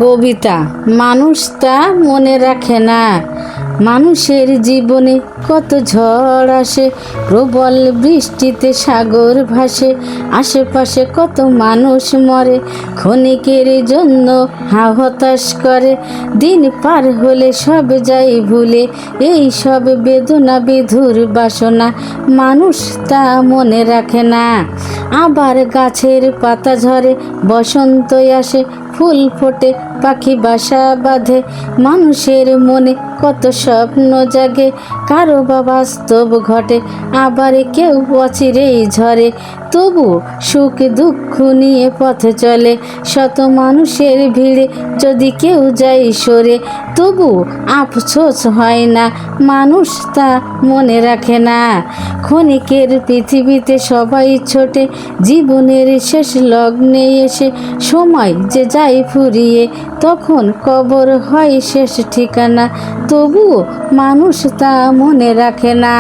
কবিতা। মানুষ তা মনে রাখে না। মানুষের জীবনে কত ঝড় আসে, প্রবল বৃষ্টিতে সাগর ভাসে, আশেপাশে কত মানুষ মরে, ক্ষণিকের জন্য হতাশ করে। দিন পার হলে সব যাই ভুলে, এই সব বেদনা বিধুর বাসনা মানুষ তা মনে রাখে না। আবার গাছের পাতা ঝরে, বসন্ত আসে, ফুল ফোটে, পাখি বাসা বাঁধে, মানুষের মনে কত স্বপ্ন জাগে, কারো বা বাস্তব ঘটে, আবার কেউ অচিরেই ঝরে। তবু সুখ দুঃখ নিয়ে পথে চলে, শত মানুষের ভিড়ে যদি কেউ যায় সরে, তবু আফসোস হয় না, মানুষ তা মনে রাখে না। ক্ষণিকের পৃথিবীতে সবাই ছোটে, জীবনের শেষ লগ্নে এসে সময় যে যায় ফুরিয়ে, তখন কবর হয় শেষ ঠিকানা, তবুও মানুষ তা মনে রাখে না।